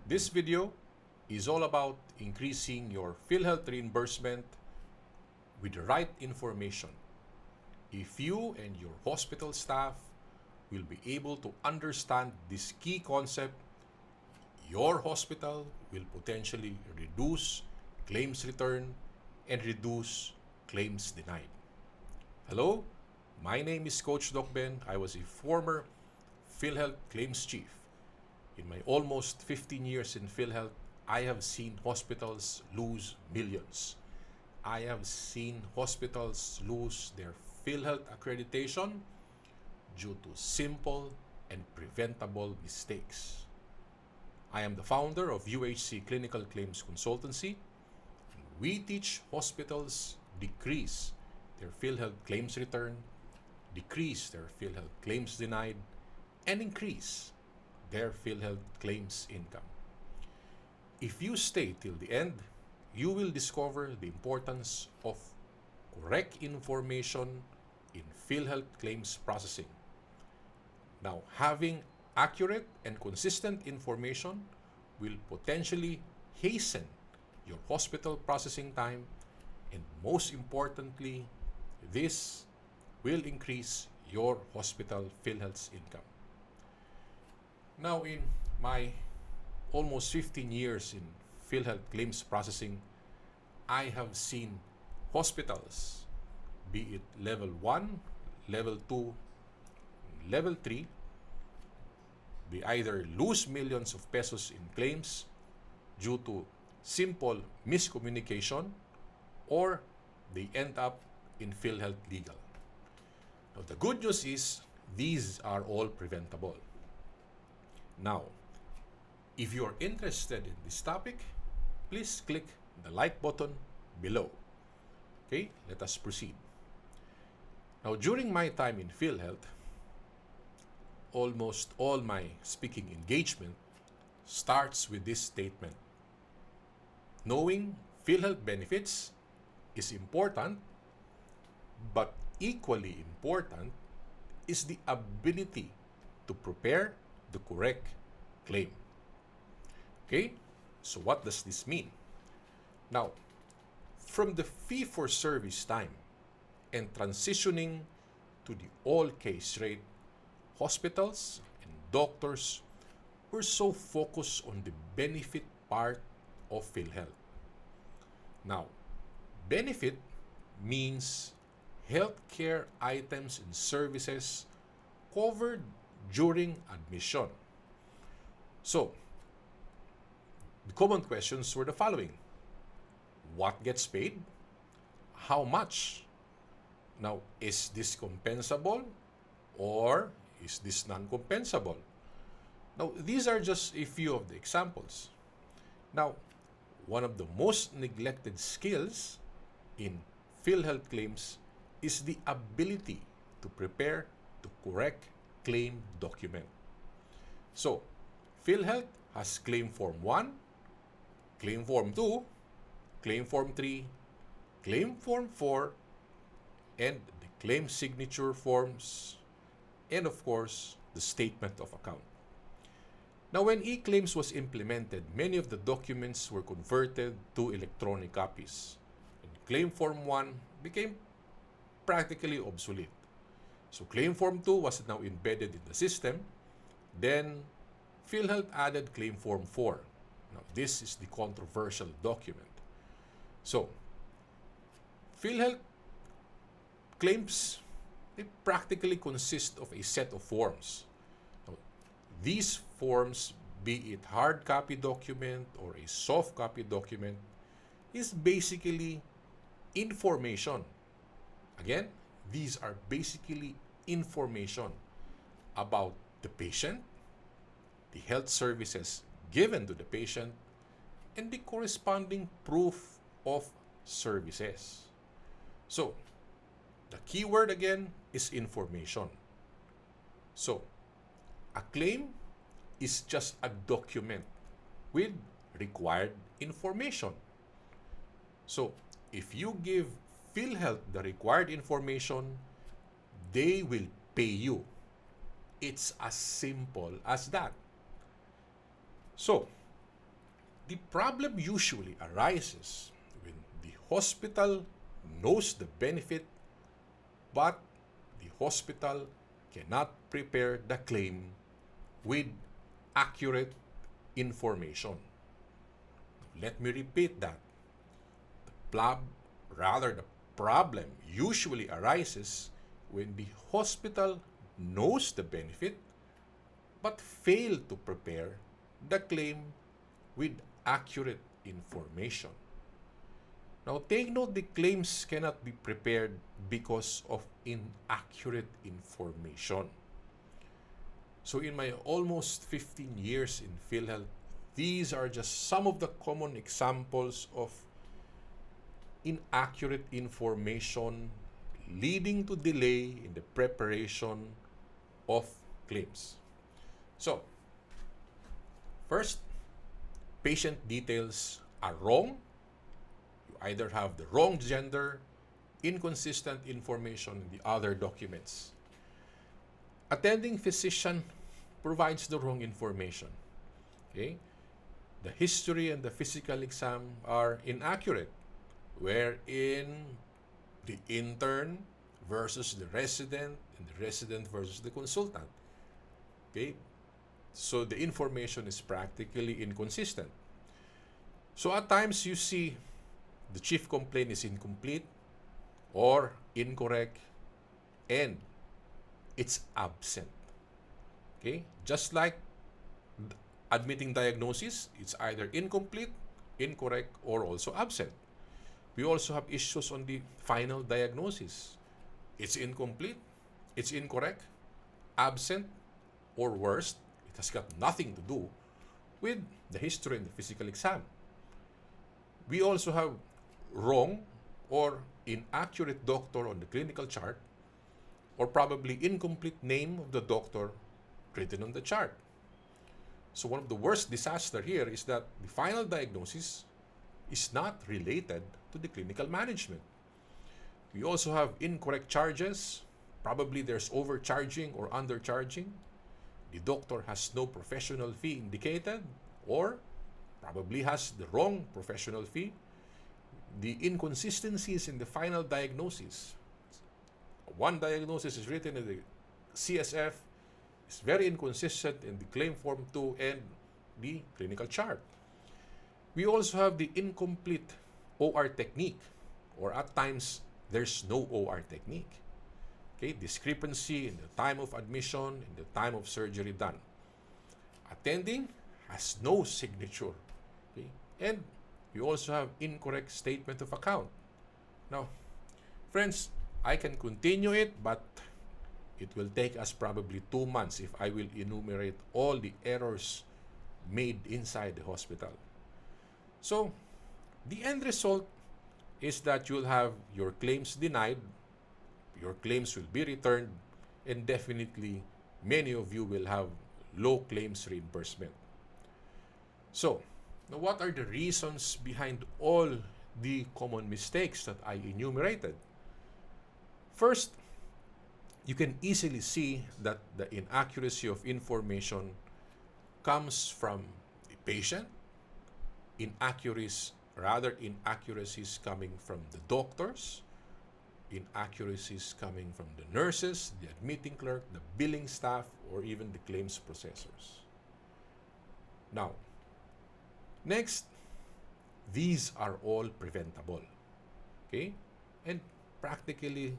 This video is all about increasing your Philhealth reimbursement with the right information. If you and your hospital staff will be able to understand this key concept, your hospital will potentially reduce claims return and reduce claims denied. Hello, my name is Coach Doc Ben. I was a former Philhealth claims chief. In my almost 15 years in Philhealth, I have seen hospitals lose millions. I have seen hospitals lose their Philhealth accreditation due to simple and preventable mistakes. I am the founder of UHC Clinical Claims Consultancy. We teach hospitals decrease their Philhealth claims return, decrease their Philhealth claims denied, and increase their Philhealth claims income. If you stay till the end, you will discover the importance of correct information in Philhealth claims processing. Now, having accurate and consistent information will potentially hasten your hospital processing time, and most importantly, this will increase your hospital Philhealth's income. Now, in my almost 15 years in Philhealth claims processing, I have seen hospitals, be it level 1, level 2, level 3, they either lose millions of pesos in claims due to simple miscommunication, or they end up in Philhealth legal. Now, the good news is these are all preventable. Now, if you are interested in this topic, please click the like button below. Okay, let us proceed. Now, during my time in Philhealth, almost all my speaking engagement starts with this statement. Knowing Philhealth benefits is important, but equally important is the ability to prepare the correct claim. Okay, so what does this mean? Now, from the fee-for-service time and transitioning to the all-case rate, hospitals and doctors were so focused on the benefit part of Philhealth. Now, benefit means healthcare items and services covered during admission. So, the common questions were the following. What gets paid? How much? Now, is this compensable or is this non-compensable? Now, these are just a few of the examples. Now, one of the most neglected skills in Philhealth claims is the ability to prepare the correct claim document. So, Philhealth has Claim Form 1, Claim Form 2, Claim Form 3, Claim Form 4, and the claim signature forms, and of course, the statement of account. Now, when e-claims was implemented, many of the documents were converted to electronic copies. And Claim Form 1 became practically obsolete. So Claim Form 2 was now embedded in the system. Then, Philhealth added Claim Form 4. Now, this is the controversial document. So, Philhealth claims, they practically consist of a set of forms. Now, these forms, be it hard copy document or a soft copy document, is basically information. Again, these are basically information about the patient, the health services given to the patient, and the corresponding proof of services. So, the key word again is information. So, a claim is just a document with required information. So, if you give Philhealth the required information, they will pay you. It's as simple as that. So, problem usually arises when the hospital knows the benefit, but the hospital cannot prepare the claim with accurate information. Let me repeat that. The problem usually arises when the hospital knows the benefit but fail to prepare the claim with accurate information. Now, take note, the claims cannot be prepared because of inaccurate information. So in my almost 15 years in Philhealth, these are just some of the common examples of inaccurate information leading to delay in the preparation of claims. So, first, patient details are wrong. You either have the wrong gender, inconsistent information in the other documents. Attending physician provides the wrong information. Okay? The history and the physical exam are inaccurate, wherein the intern versus the resident and the resident versus the consultant. Okay? So the information is practically inconsistent. So at times you see the chief complaint is incomplete or incorrect and it's absent. Okay? Just like admitting diagnosis, it's either incomplete, incorrect, or also absent. We also have issues on the final diagnosis. It's incomplete, it's incorrect, absent, or worse, it has got nothing to do with the history and the physical exam. We also have wrong or inaccurate doctor on the clinical chart, or probably incomplete name of the doctor written on the chart. So one of the worst disaster here is that the final diagnosis is not related to the clinical management. We also have incorrect charges. Probably there's overcharging or undercharging. The doctor has no professional fee indicated, or probably has the wrong professional fee. The inconsistencies in the final diagnosis. One diagnosis is written in the CSF, is very inconsistent in the claim form 2 and the clinical chart. We also have the incomplete OR technique, or at times there's no OR technique. Okay, discrepancy in the time of admission, in the time of surgery done. Attending has no signature. Okay, and we also have incorrect statement of account. Now, friends, I can continue it, but it will take us probably 2 months if I will enumerate all the errors made inside the hospital. So, the end result is that you'll have your claims denied, your claims will be returned, and definitely many of you will have low claims reimbursement. So, now what are the reasons behind all the common mistakes that I enumerated? First, you can easily see that the inaccuracy of information comes from the patient, inaccuracies coming from the doctors, inaccuracies coming from the nurses, the admitting clerk, the billing staff, or even the claims processors. Now, next, these are all preventable. Okay? And practically,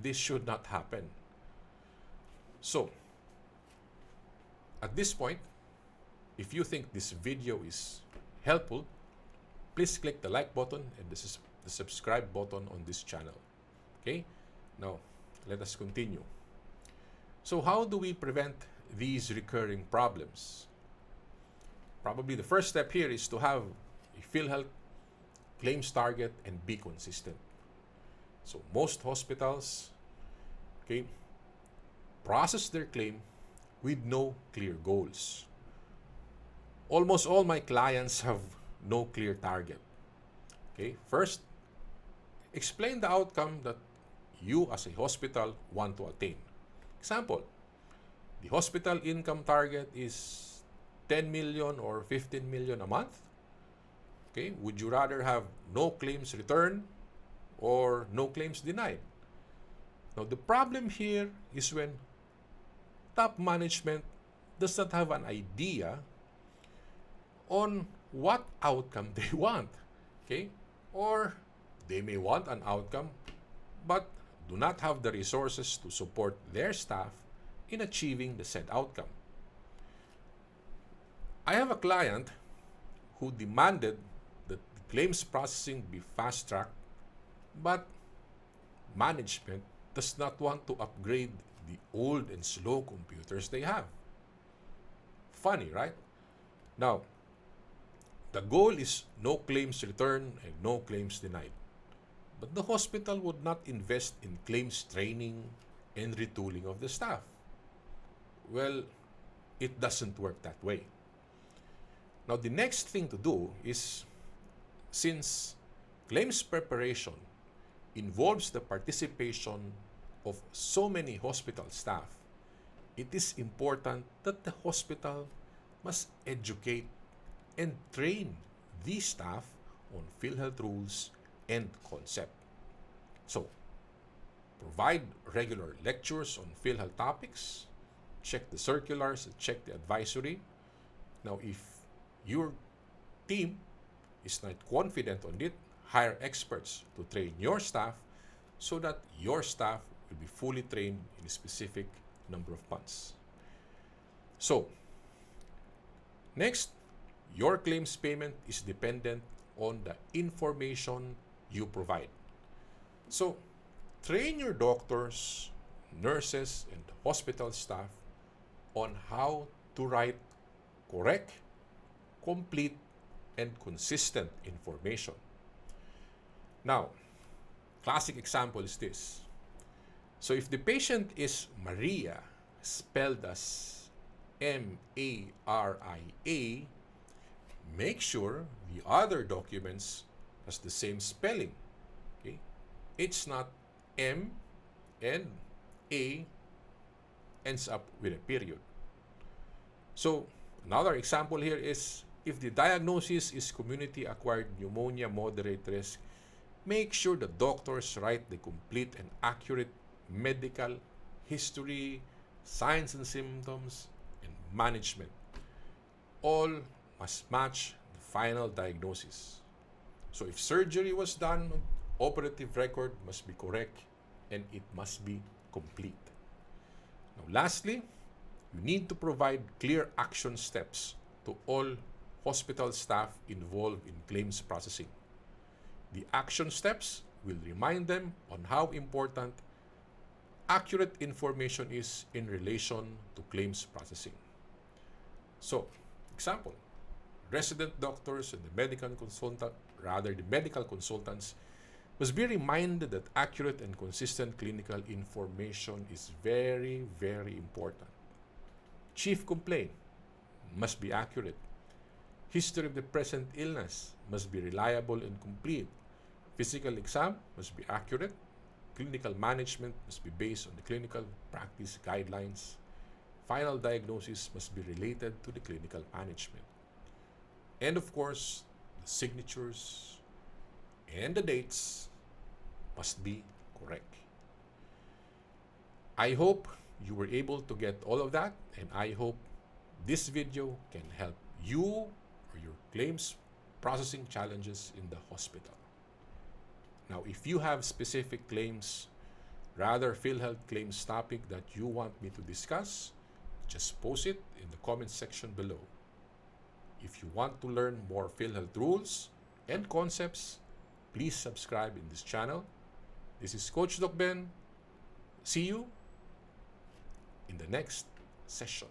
this should not happen. So, at this point, if you think this video is helpful, please click the like button and this is the subscribe button on this channel. Okay? Now, let us continue. So how do we prevent these recurring problems? Probably the first step here is to have a Philhealth claims target and be consistent. So most hospitals, okay, process their claim with no clear goals. Almost all my clients have no clear target. Okay, first, explain the outcome that you as a hospital want to attain. Example, the hospital income target is 10 million or 15 million a month. Okay, would you rather have no claims returned or no claims denied? Now, the problem here is when top management does not have an idea on what outcome they want. Okay? Or they may want an outcome but do not have the resources to support their staff in achieving the said outcome. I have a client who demanded that the claims processing be fast-tracked, but management does not want to upgrade the old and slow computers they have. Funny, right? Now, the goal is no claims returned and no claims denied. But the hospital would not invest in claims training and retooling of the staff. Well, it doesn't work that way. Now, the next thing to do is, since claims preparation involves the participation of so many hospital staff, it is important that the hospital must educate and train these staff on Philhealth rules and concept. So, provide regular lectures on Philhealth topics, check the circulars, check the advisory. Now, if your team is not confident on it, hire experts to train your staff so that your staff will be fully trained in a specific number of months. So, next, your claims payment is dependent on the information you provide. So, train your doctors, nurses, and hospital staff on how to write correct, complete, and consistent information. Now, classic example is this. So if the patient is Maria, spelled as M-A-R-I-A, make sure the other documents has the same spelling. Okay? It's not M and A ends up with a period. So another example here is, if the diagnosis is community-acquired pneumonia moderate risk, make sure the doctors write the complete and accurate medical history, signs and symptoms, and management. All must match the final diagnosis. So if surgery was done, operative record must be correct and it must be complete. Now, lastly, you need to provide clear action steps to all hospital staff involved in claims processing. The action steps will remind them on how important accurate information is in relation to claims processing. So, example, resident doctors and the medical consultants must be reminded that accurate and consistent clinical information is very, very important. Chief complaint must be accurate. History of the present illness must be reliable and complete. Physical exam must be accurate. Clinical management must be based on the clinical practice guidelines. Final diagnosis must be related to the clinical management. And of course, the signatures and the dates must be correct. I hope you were able to get all of that, and I hope this video can help you or your claims processing challenges in the hospital. Now, if you have specific claims, rather Philhealth claims topic that you want me to discuss, just post it in the comment section below. If you want to learn more Philhealth rules and concepts, please subscribe in this channel. This is Coach Doc Ben. See you in the next session.